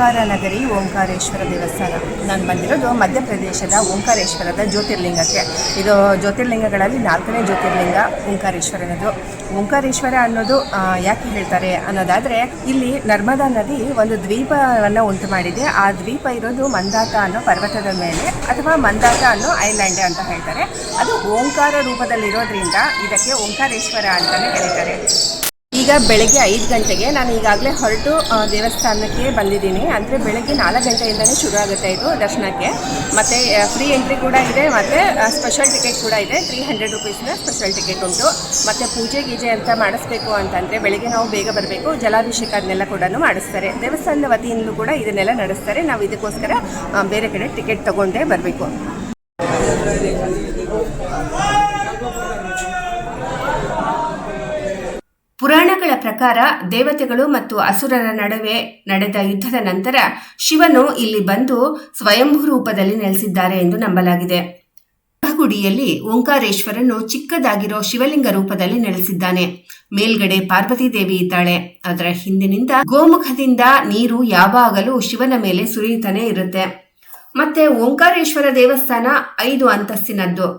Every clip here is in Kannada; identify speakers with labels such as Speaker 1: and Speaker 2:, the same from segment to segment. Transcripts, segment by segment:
Speaker 1: ಓಂಕಾರ ನಗರಿ ಓಂಕಾರೇಶ್ವರ ದೇವಸ್ಥಾನ. ನಾನು ಬಂದಿರೋದು ಮಧ್ಯಪ್ರದೇಶದ ಓಂಕಾರೇಶ್ವರದ ಜ್ಯೋತಿರ್ಲಿಂಗಕ್ಕೆ. ಇದು ಜ್ಯೋತಿರ್ಲಿಂಗಗಳಲ್ಲಿ 4ನೇ ಜ್ಯೋತಿರ್ಲಿಂಗ ಓಂಕಾರೇಶ್ವರನದು. ಓಂಕಾರೇಶ್ವರ ಅನ್ನೋದು ಯಾಕೆ ಹೇಳ್ತಾರೆ ಅನ್ನೋದಾದರೆ, ಇಲ್ಲಿ ನರ್ಮದಾ ನದಿ ಒಂದು ದ್ವೀಪವನ್ನು ಉಂಟು ಮಾಡಿದೆ. ಆ ದ್ವೀಪ ಇರೋದು ಮಂದಾತ ಅನ್ನೋ ಪರ್ವತದ ಮೇಲೆ, ಅಥವಾ ಮಂದಾತ ಅನ್ನೋ ಐಲ್ಯಾಂಡ್ ಅಂತ ಹೇಳ್ತಾರೆ. ಅದು ಓಂಕಾರ ರೂಪದಲ್ಲಿರೋದ್ರಿಂದ ಇದಕ್ಕೆ ಓಂಕಾರೇಶ್ವರ ಅಂತಲೇ ಕರೀತಾರೆ. ಈಗ ಬೆಳಗ್ಗೆ 5 ಗಂಟೆಗೆ ನಾನು ಈಗಾಗಲೇ ಹೊರಟು ದೇವಸ್ಥಾನಕ್ಕೆ ಬಂದಿದ್ದೀನಿ. ಅಂದರೆ ಬೆಳಗ್ಗೆ 4 ಗಂಟೆಯಿಂದಲೇ ಶುರು ಆಗುತ್ತೆ ಇದು ದರ್ಶನಕ್ಕೆ. ಮತ್ತು ಫ್ರೀ ಎಂಟ್ರಿ ಕೂಡ ಇದೆ, ಮತ್ತು ಸ್ಪೆಷಲ್ ಟಿಕೆಟ್ ಕೂಡ ಇದೆ. 300 ರುಪೀಸ್ನ ಸ್ಪೆಷಲ್ ಟಿಕೆಟ್ ಉಂಟು. ಮತ್ತು ಪೂಜೆ ಗೀಜೆ ಅಂತ ಮಾಡಿಸ್ಬೇಕು ಅಂತಂದರೆ ಬೆಳಗ್ಗೆ ನಾವು ಬೇಗ ಬರಬೇಕು. ಜಲಾಭಿಷೇಕ ಅದನ್ನೆಲ್ಲ ಕೂಡ ಮಾಡಿಸ್ತಾರೆ. ದೇವಸ್ಥಾನದ ವತಿಯಿಂದಲೂ ಕೂಡ ಇದನ್ನೆಲ್ಲ ನಡೆಸ್ತಾರೆ. ನಾವು ಇದಕ್ಕೋಸ್ಕರ ಬೇರೆ ಕಡೆ ಟಿಕೆಟ್ ತೊಗೊಂಡೇ ಬರಬೇಕು. ಪುರಾಣಗಳ ಪ್ರಕಾರ ದೇವತೆಗಳು ಮತ್ತು ಅಸುರರ ನಡುವೆ ನಡೆದ ಯುದ್ಧದ ನಂತರ ಶಿವನು ಇಲ್ಲಿ ಬಂದು ಸ್ವಯಂಭೂ ರೂಪದಲ್ಲಿ ನೆಲೆಸಿದ್ದಾರೆ ಎಂದು ನಂಬಲಾಗಿದೆ. ಗರ್ಭಗುಡಿಯಲ್ಲಿ ಓಂಕಾರೇಶ್ವರನು ಚಿಕ್ಕದಾಗಿರೋ ಶಿವಲಿಂಗ ರೂಪದಲ್ಲಿ ನೆಲೆಸಿದ್ದಾನೆ. ಮೇಲ್ಗಡೆ ಪಾರ್ವತಿ ದೇವಿ ಇದ್ದಾಳೆ. ಅದರ ಹಿಂದಿನಿಂದ ಗೋಮುಖದಿಂದ ನೀರು ಯಾವಾಗಲೂ ಶಿವನ ಮೇಲೆ ಸುರಿಯುತ್ತಾನೆ ಇರುತ್ತೆ. ಮತ್ತೆ ಓಂಕಾರೇಶ್ವರ ದೇವಸ್ಥಾನ 5 ಅಂತಸ್ತಿನದ್ದು.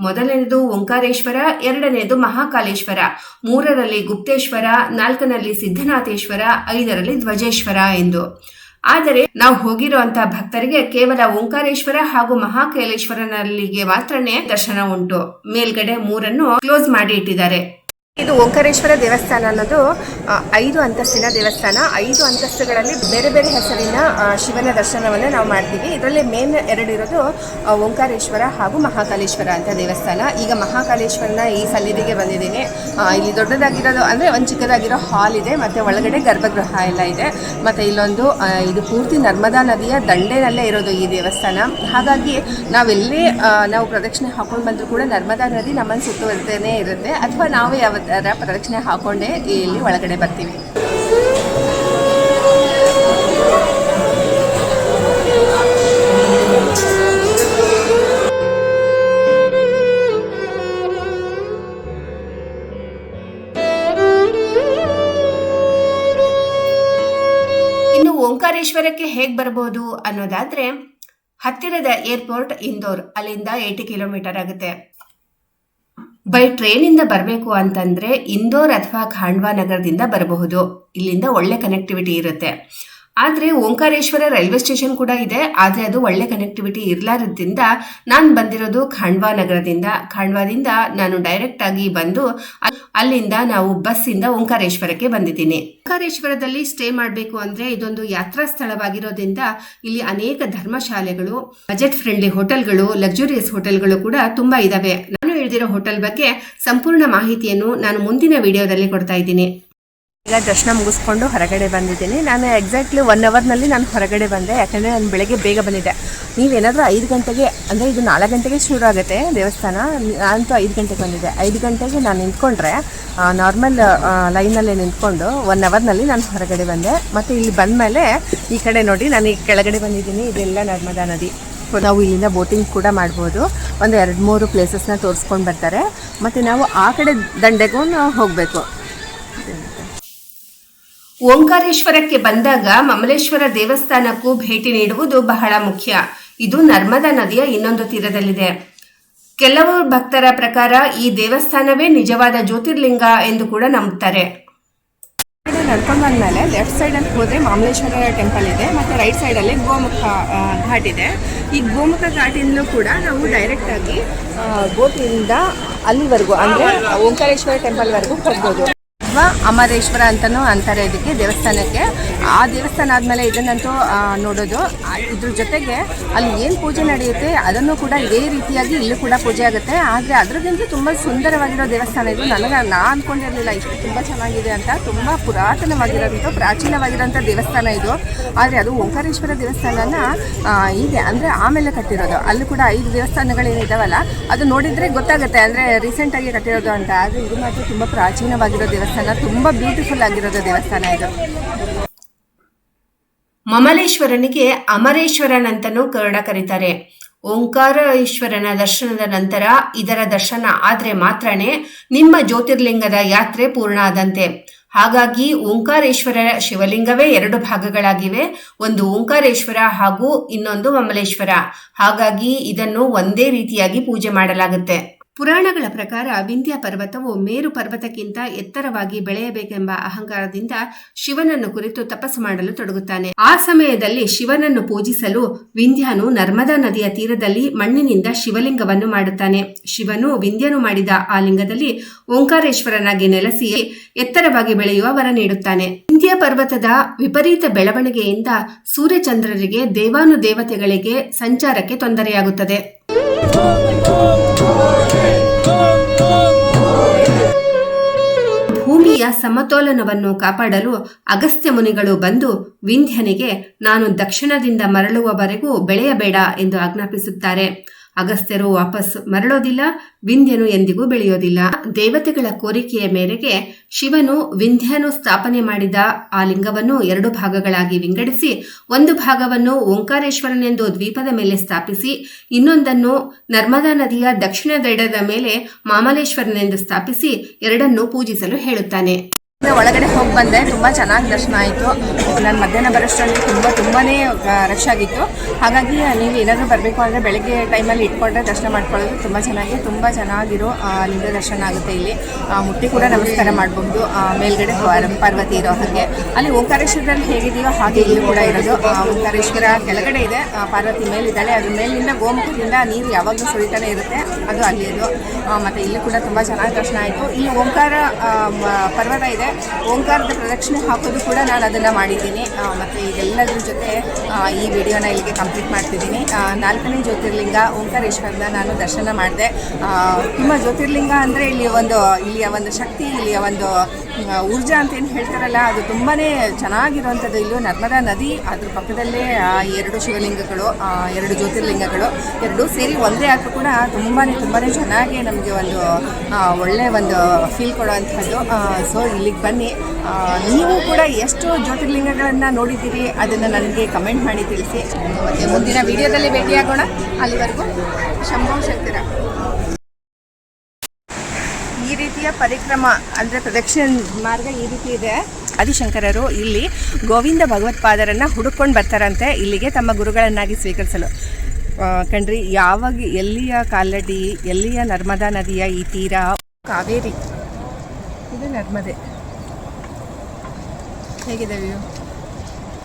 Speaker 1: ಮೊದಲನೇದು ಓಂಕಾರೇಶ್ವರ, 2ನೇದು ಮಹಾಕಾಲೇಶ್ವರ, 3ರಲ್ಲಿ ಗುಪ್ತೇಶ್ವರ, 4ನಲ್ಲಿ ಸಿದ್ಧನಾಥೇಶ್ವರ, 5ರಲ್ಲಿ ಧ್ವಜೇಶ್ವರ ಎಂದು. ಆದರೆ ನಾವು ಹೋಗಿರುವಂತಹ ಭಕ್ತರಿಗೆ ಕೇವಲ ಓಂಕಾರೇಶ್ವರ ಹಾಗೂ ಮಹಾಕಾಲೇಶ್ವರನಲ್ಲಿಗೆ ಮಾತ್ರನೇ ದರ್ಶನ ಉಂಟು. ಮೇಲ್ಗಡೆ 3ಅನ್ನು ಕ್ಲೋಸ್ ಮಾಡಿ ಇಟ್ಟಿದ್ದಾರೆ. ಇದು ಓಂಕಾರೇಶ್ವರ ದೇವಸ್ಥಾನ ಅನ್ನೋದು 5 ಅಂತಸ್ತಿನ ದೇವಸ್ಥಾನ. 5 ಅಂತಸ್ತುಗಳಲ್ಲಿ ಬೇರೆ ಬೇರೆ ಹೆಸರಿನ ಶಿವನ ದರ್ಶನವನ್ನು ನಾವು ಮಾಡ್ತೀವಿ. ಇದರಲ್ಲಿ ಮೇನ್ 2 ಇರೋದು ಓಂಕಾರೇಶ್ವರ ಹಾಗೂ ಮಹಾಕಾಲೇಶ್ವರ ಅಂತ ದೇವಸ್ಥಾನ. ಈಗ ಮಹಾಕಾಲೇಶ್ವರನ ಈ ಸನ್ನಿಧಿಗೆ ಬಂದಿದ್ದೀನಿ. ಇಲ್ಲಿ ದೊಡ್ಡದಾಗಿರೋದು ಅಂದರೆ ಒಂದು ಚಿಕ್ಕದಾಗಿರೋ ಹಾಲ್ ಇದೆ, ಮತ್ತು ಒಳಗಡೆ ಗರ್ಭಗೃಹ ಎಲ್ಲ ಇದೆ. ಮತ್ತು ಇಲ್ಲೊಂದು ಇದು ಪೂರ್ತಿ ನರ್ಮದಾ ನದಿಯ ದಂಡೆನಲ್ಲೇ ಇರೋದು ಈ ದೇವಸ್ಥಾನ. ಹಾಗಾಗಿ ನಾವೆಲ್ಲೇ ನಾವು ಪ್ರದಕ್ಷಿಣೆ ಹಾಕೊಂಡು ಬಂದರೂ ಕೂಡ ನರ್ಮದಾ ನದಿ ನಮ್ಮನ್ನು ಸುತ್ತುವರಿದೇ ಇರುತ್ತೆ, ಅಥವಾ ನಾವೇ ಅದರ ಪ್ರದಕ್ಷಿಣೆ ಹಾಕೊಂಡೇ ಇಲ್ಲಿ ಒಳಗಡೆ ಬರ್ತೀವಿ. ಇನ್ನು ಓಂಕಾರೇಶ್ವರಕ್ಕೆ ಹೇಗೆ ಬರಬಹುದು ಅನ್ನೋದಾದ್ರೆ, ಹತ್ತಿರದ ಏರ್ಪೋರ್ಟ್ ಇಂದೋರ್, ಅಲ್ಲಿಂದ 80 ಕಿಲೋಮೀಟರ್ ಆಗುತ್ತೆ. ಬೈ ಟ್ರೈನಿಂದ ಬರಬೇಕು ಅಂತಂದ್ರೆ ಇಂದೋರ್ ಅಥವಾ ಖಾಂಡ್ವಾ ನಗರದಿಂದ ಬರಬಹುದು. ಇಲ್ಲಿಂದ ಒಳ್ಳೆ ಕನೆಕ್ಟಿವಿಟಿ ಇರುತ್ತೆ. ಆದರೆ ಓಂಕಾರೇಶ್ವರ ರೈಲ್ವೆ ಸ್ಟೇಷನ್ ಕೂಡ ಇದೆ, ಆದರೆ ಅದು ಒಳ್ಳೆ ಕನೆಕ್ಟಿವಿಟಿ ಇರಲಾರದ್ರಿಂದ ನಾನು ಬಂದಿರೋದು ಖಾಂಡ್ವಾ ನಗರದಿಂದ. ಖಾಂಡ್ವಾದಿಂದ ನಾನು ಡೈರೆಕ್ಟ್ ಆಗಿ ಬಂದು ಅಲ್ಲಿಂದ ನಾವು ಬಸ್ಸಿಂದ ಓಂಕಾರೇಶ್ವರಕ್ಕೆ ಬಂದಿದ್ದೀನಿ. ಓಂಕಾರೇಶ್ವರದಲ್ಲಿ ಸ್ಟೇ ಮಾಡಬೇಕು ಅಂದ್ರೆ ಇದೊಂದು ಯಾತ್ರಾ ಸ್ಥಳವಾಗಿರೋದ್ರಿಂದ ಇಲ್ಲಿ ಅನೇಕ ಧರ್ಮಶಾಲೆಗಳು, ಬಜೆಟ್ ಫ್ರೆಂಡ್ಲಿ ಹೋಟೆಲ್ಗಳು, ಲಕ್ಸುರಿಯಸ್ ಹೋಟೆಲ್ಗಳು ಕೂಡ ತುಂಬಾ ಇದಾವೆ. ನಾನು ಹೇಳಿದಿರೋ ಹೋಟೆಲ್ ಬಗ್ಗೆ ಸಂಪೂರ್ಣ ಮಾಹಿತಿಯನ್ನು ನಾನು ಮುಂದಿನ ವಿಡಿಯೋದಲ್ಲಿ ಕೊಡ್ತಾ ಇದ್ದೀನಿ. ಈಗ ದರ್ಶನ ಮುಗಿಸ್ಕೊಂಡು ಹೊರಗಡೆ ಬಂದಿದ್ದೀನಿ. ನಾನು ಎಕ್ಸಾಕ್ಟ್ಲಿ 1 ಅವರ್ನಲ್ಲಿ ನಾನು ಹೊರಗಡೆ ಬಂದೆ, ಯಾಕಂದರೆ ನಾನು ಬೆಳಗ್ಗೆ ಬೇಗ ಬಂದಿದ್ದೆ. ನೀವೇನಾದರೂ 5 ಗಂಟೆಗೆ, ಅಂದರೆ ಇದು 4 ಗಂಟೆಗೆ ಶುರು ಆಗುತ್ತೆ ದೇವಸ್ಥಾನ, ನಾನಂತೂ 5 ಗಂಟೆಗೆ ಬಂದಿದ್ದೆ. 5 ಗಂಟೆಗೆ ನಾನು ನಿಂತ್ಕೊಂಡ್ರೆ ನಾರ್ಮಲ್ ಲೈನಲ್ಲೇ ನಿಂತ್ಕೊಂಡು 1 ಅವರ್ನಲ್ಲಿ ನಾನು ಹೊರಗಡೆ ಬಂದೆ. ಮತ್ತು ಇಲ್ಲಿ ಬಂದಮೇಲೆ ಈ ಕಡೆ ನೋಡಿ, ನಾನು ಈ ಕೆಳಗಡೆ ಬಂದಿದ್ದೀನಿ. ಇದೆಲ್ಲ ನರ್ಮದಾ ನದಿ. ನಾವು ಇಲ್ಲಿಂದ ಬೋಟಿಂಗ್ ಕೂಡ ಮಾಡ್ಬೋದು. ಒಂದು 2-3 ಪ್ಲೇಸಸ್ನ ತೋರಿಸ್ಕೊಂಡು ಬರ್ತಾರೆ. ಮತ್ತು ನಾವು ಆ ಕಡೆ ದಂಡೆಗೂ ನಾವು ಹೋಗಬೇಕು. ಓಂಕಾರೇಶ್ವರಕ್ಕೆ ಬಂದಾಗ ಮಮಲೇಶ್ವರ ದೇವಸ್ಥಾನಕ್ಕೂ ಭೇಟಿ ನೀಡುವುದು ಬಹಳ ಮುಖ್ಯ. ಇದು ನರ್ಮದಾ ನದಿಯ ಇನ್ನೊಂದು ತೀರದಲ್ಲಿದೆ. ಕೆಲವು ಭಕ್ತರ ಪ್ರಕಾರ ಈ ದೇವಸ್ಥಾನವೇ ನಿಜವಾದ ಜ್ಯೋತಿರ್ಲಿಂಗ ಎಂದು ಕೂಡ ನಂಬುತ್ತಾರೆ. ನಡ್ಕೊಂಡು ಬಂದಮೇಲೆ ಲೆಫ್ಟ್ ಸೈಡಲ್ಲಿ ಹೋದರೆ ಮಮಲೇಶ್ವರ ಟೆಂಪಲ್ ಇದೆ, ಮತ್ತು ರೈಟ್ ಸೈಡಲ್ಲಿ ಗೋಮುಖ ಘಾಟ್ ಇದೆ. ಈ ಗೋಮುಖ ಘಾಟಿಂದಲೂ ಕೂಡ ನಾವು ಡೈರೆಕ್ಟಾಗಿ ಬೋಟಿಂದ ಅಲ್ಲಿವರೆಗೂ, ಅಂದರೆ ಓಂಕಾರೇಶ್ವರ ಟೆಂಪಲ್ವರೆಗೂ ಹೋಗ್ಬೋದು. ಅಮರೇಶ್ವರ ಅಂತಲೂ ಅಂತಾರೆ ಇದಕ್ಕೆ, ದೇವಸ್ಥಾನಕ್ಕೆ. ಆ ದೇವಸ್ಥಾನ ಆದಮೇಲೆ ಇದನ್ನಂತೂ ನೋಡೋದು. ಇದ್ರ ಜೊತೆಗೆ ಅಲ್ಲಿ ಏನು ಪೂಜೆ ನಡೆಯುತ್ತೆ ಅದನ್ನು ಕೂಡ ಇದೇ ರೀತಿಯಾಗಿ ಇಲ್ಲೂ ಕೂಡ ಪೂಜೆ ಆಗುತ್ತೆ. ಆದರೆ ಅದರಕ್ಕಿಂತ ತುಂಬ ಸುಂದರವಾಗಿರೋ ದೇವಸ್ಥಾನ ಇದು. ನಾನು ಅಂದ್ಕೊಂಡಿರಲಿಲ್ಲ ಇಷ್ಟು ತುಂಬ ಚೆನ್ನಾಗಿದೆ ಅಂತ. ತುಂಬ ಪುರಾತನವಾಗಿರೋಂಥ, ಪ್ರಾಚೀನವಾಗಿರೋಂಥ ದೇವಸ್ಥಾನ ಇದು. ಆದರೆ ಅದು ಓಂಕಾರೇಶ್ವರ ದೇವಸ್ಥಾನನ ಹೀಗೆ ಅಂದರೆ ಆಮೇಲೆ ಕಟ್ಟಿರೋದು. ಅಲ್ಲೂ ಕೂಡ 5 ದೇವಸ್ಥಾನಗಳೇನಿದಾವಲ್ಲ ಅದು ನೋಡಿದರೆ ಗೊತ್ತಾಗುತ್ತೆ, ಅಂದರೆ ರೀಸೆಂಟಾಗಿ ಕಟ್ಟಿರೋದು ಅಂತ. ಆದರೆ ಇದು ಮಾತ್ರ ತುಂಬ ಪ್ರಾಚೀನವಾಗಿರೋ ದೇವಸ್ಥಾನ, ತುಂಬ ಬ್ಯೂಟಿಫುಲ್ ಆಗಿರೋದು ದೇವಸ್ಥಾನ ಇದು. ಮಮಲೇಶ್ವರನಿಗೆ ಅಮರೇಶ್ವರನಂತನೂ ಕನ್ನಡ ಕರೀತಾರೆ. ಓಂಕಾರೇಶ್ವರನ ದರ್ಶನದ ನಂತರ ಇದರ ದರ್ಶನ ಆದರೆ ಮಾತ್ರನೇ ನಿಮ್ಮ ಜ್ಯೋತಿರ್ಲಿಂಗದ ಯಾತ್ರೆ ಪೂರ್ಣ ಆದಂತೆ. ಹಾಗಾಗಿ ಓಂಕಾರೇಶ್ವರ ಶಿವಲಿಂಗವೇ 2 ಭಾಗಗಳಾಗಿವೆ. ಒಂದು ಓಂಕಾರೇಶ್ವರ ಹಾಗೂ ಇನ್ನೊಂದು ಮಮಲೇಶ್ವರ. ಹಾಗಾಗಿ ಇದನ್ನು ಒಂದೇ ರೀತಿಯಾಗಿ ಪೂಜೆ ಮಾಡಲಾಗುತ್ತೆ. ಪುರಾಣಗಳ ಪ್ರಕಾರ ವಿಂಧ್ಯ ಪರ್ವತವು ಮೇರು ಪರ್ವತಕ್ಕಿಂತ ಎತ್ತರವಾಗಿ ಬೆಳೆಯಬೇಕೆಂಬ ಅಹಂಕಾರದಿಂದ ಶಿವನನ್ನು ಕುರಿತು ತಪಸ್ಸು ಮಾಡಲು ತೊಡಗುತ್ತಾನೆ. ಆ ಸಮಯದಲ್ಲಿ ಶಿವನನ್ನು ಪೂಜಿಸಲು ವಿಂಧ್ಯನು ನರ್ಮದಾ ನದಿಯ ತೀರದಲ್ಲಿ ಮಣ್ಣಿನಿಂದ ಶಿವಲಿಂಗವನ್ನು ಮಾಡುತ್ತಾನೆ. ಶಿವನು ವಿಂಧ್ಯನು ಮಾಡಿದ ಆ ಲಿಂಗದಲ್ಲಿ ಓಂಕಾರೇಶ್ವರನಾಗಿ ನೆಲೆಸಿ ಎತ್ತರವಾಗಿ ಬೆಳೆಯುವ ವರ ನೀಡುತ್ತಾನೆ. ವಿಂಧ್ಯ ಪರ್ವತದ ವಿಪರೀತ ಬೆಳವಣಿಗೆಯಿಂದ ಸೂರ್ಯಚಂದ್ರರಿಗೆ ದೇವಾನುದೇವತೆಗಳಿಗೆ ಸಂಚಾರಕ್ಕೆ ತೊಂದರೆಯಾಗುತ್ತದೆ. ಭೂಮಿಯ ಸಮತೋಲನವನ್ನು ಕಾಪಾಡಲು ಅಗಸ್ತ್ಯ ಮುನಿಗಳು ಬಂದು ವಿಂಧ್ಯನಿಗೆ ನಾನು ದಕ್ಷಿಣದಿಂದ ಮರಳುವವರೆಗೂ ಬೆಳೆಯಬೇಡ ಎಂದು ಆಜ್ಞಾಪಿಸುತ್ತಾರೆ. ಅಗಸ್ತ್ಯರು ವಾಪಸ್ ಮರಳೋದಿಲ್ಲ, ವಿಂಧ್ಯನು ಎಂದಿಗೂ ಬೆಳೆಯೋದಿಲ್ಲ. ದೇವತೆಗಳ ಕೋರಿಕೆಯ ಮೇರೆಗೆ ಶಿವನು ವಿಂಧ್ಯನು ಸ್ಥಾಪನೆ ಮಾಡಿದ ಆ ಲಿಂಗವನ್ನು 2 ಭಾಗಗಳಾಗಿ ವಿಂಗಡಿಸಿ ಒಂದು ಭಾಗವನ್ನು ಓಂಕಾರೇಶ್ವರನೆಂದು ದ್ವೀಪದ ಮೇಲೆ ಸ್ಥಾಪಿಸಿ ಇನ್ನೊಂದನ್ನು ನರ್ಮದಾ ನದಿಯ ದಕ್ಷಿಣ ದಡದ ಮೇಲೆ ಮಾಮಲೇಶ್ವರನೆಂದು ಸ್ಥಾಪಿಸಿ ಎರಡನ್ನೂ ಪೂಜಿಸಲು ಹೇಳುತ್ತಾನೆ.
Speaker 2: ಒಳಗಡೆ ಹೋಗಿ ಬಂದೆ. ತುಂಬ ಚೆನ್ನಾಗಿ ದರ್ಶನ ಆಯಿತು. ನಾನು ಮಧ್ಯಾಹ್ನ ಬರೋಷ್ಟರಲ್ಲಿ ತುಂಬಾ ರಶ್ ಆಗಿತ್ತು. ಹಾಗಾಗಿ ನೀವು ಏನಾದರೂ ಬರಬೇಕು ಅಂದರೆ ಬೆಳಗ್ಗೆ ಟೈಮಲ್ಲಿ ಇಟ್ಕೊಂಡ್ರೆ ದರ್ಶನ ಮಾಡ್ಕೊಳ್ಳೋದು ತುಂಬ ಚೆನ್ನಾಗಿರೋ ಲಿಂಗ ದರ್ಶನ ಆಗುತ್ತೆ. ಇಲ್ಲಿ ಮುಟ್ಟಿ ಕೂಡ ನಮಸ್ಕಾರ ಮಾಡಬಹುದು. ಮೇಲ್ಗಡೆ ಪಾರ್ವತಿ ಇರೋ ಹಾಗೆ ಅಲ್ಲಿ ಓಂಕಾರೇಶ್ವರದಲ್ಲಿ ಹೇಗಿದೆಯೋ ಹಾಗೆ ಇಲ್ಲಿ ಕೂಡ ಇರೋದು. ಓಂಕಾರೇಶ್ವರ ಕೆಳಗಡೆ ಇದೆ, ಪಾರ್ವತಿ ಮೇಲಿದ್ದಾಳೆ. ಅದ್ರ ಮೇಲಿಂದ ಗೋಮುಖದಿಂದ ನೀರು ಯಾವಾಗಲೂ ಸುರಿತಾನೆ ಇರುತ್ತೆ, ಅದು ಅಲ್ಲಿ ಇದು. ಮತ್ತು ಇಲ್ಲಿ ಕೂಡ ತುಂಬ ಚೆನ್ನಾಗಿ ದರ್ಶನ ಆಯಿತು. ಇಲ್ಲಿ ಓಂಕಾರ ಪರ್ವತ ಇದೆ. ಓಂಕಾರದ ಪ್ರದಕ್ಷಿಣೆ ಹಾಕೋದು ಕೂಡ ನಾನು ಅದನ್ನು ಮಾಡಿದ್ದೀನಿ. ಮತ್ತು ಇದೆಲ್ಲದ್ರ ಜೊತೆ ಈ ವಿಡಿಯೋನ ಇಲ್ಲಿಗೆ ಕಂಪ್ಲೀಟ್ ಮಾಡ್ತಿದ್ದೀನಿ. 4ನೇ ಜ್ಯೋತಿರ್ಲಿಂಗ ಓಂಕಾರೇಶ್ವರನ ನಾನು ದರ್ಶನ ಮಾಡಿದೆ. ತುಂಬ ಜ್ಯೋತಿರ್ಲಿಂಗ ಅಂದರೆ ಇಲ್ಲಿಯ ಒಂದು ಶಕ್ತಿ, ಇಲ್ಲಿಯ ಒಂದು ಊರ್ಜಾ ಅಂತ ಏನು ಹೇಳ್ತಾರಲ್ಲ, ಅದು ತುಂಬಾ ಚೆನ್ನಾಗಿರುವಂಥದ್ದು. ಇಲ್ಲೂ ನರ್ಮದಾ ನದಿ, ಅದ್ರ ಪಕ್ಕದಲ್ಲೇ 2 ಶಿವಲಿಂಗಗಳು, 2 ಜ್ಯೋತಿರ್ಲಿಂಗಗಳು ಎರಡೂ ಸೇರಿ ಒಂದೇ ಆದರೂ ಕೂಡ ತುಂಬಾ ಚೆನ್ನಾಗಿ ನಮಗೆ ಒಂದು ಒಳ್ಳೆಯ ಒಂದು ಫೀಲ್ ಕೊಡುವಂಥದ್ದು. ಸೊ ಇಲ್ಲಿಗೆ ಬನ್ನಿ. ನೀವು ಕೂಡ ಎಷ್ಟು ಜ್ಯೋತಿರ್ಲಿಂಗಗಳನ್ನು ನೋಡಿದ್ದೀರಿ ಅದನ್ನು ನನಗೆ ಕಮೆಂಟ್ ಮಾಡಿ ತಿಳಿಸಿ. ಮತ್ತು ಮುಂದಿನ ವಿಡಿಯೋದಲ್ಲಿ ಭೇಟಿಯಾಗೋಣ. ಅಲ್ಲಿವರೆಗೂ ಶಂಭೋ ಶಂಕರ. ಈ ರೀತಿಯ ಪರಿಕ್ರಮ ಅಂದರೆ ಪ್ರದಕ್ಷಿಣೆ ಮಾರ್ಗ ಈ ರೀತಿ ಇದೆ. ಆದಿಶಂಕರರು ಇಲ್ಲಿ ಗೋವಿಂದ ಭಗವತ್ಪಾದರನ್ನು ಹುಡುಕೊಂಡು ಬರ್ತಾರಂತೆ ಇಲ್ಲಿಗೆ ತಮ್ಮ ಗುರುಗಳನ್ನಾಗಿ ಸ್ವೀಕರಿಸಲು. ಕಣ್ರಿ, ಯಾವಾಗ ಎಲ್ಲಿಯ ಕಾಲಡಿ, ಎಲ್ಲಿಯ ನರ್ಮದಾ ನದಿಯ ಈ ತೀರ, ಕಾವೇರಿ, ಇದು ನರ್ಮದೆ. ಹೇಗಿದೆ ವ್ಯೂ?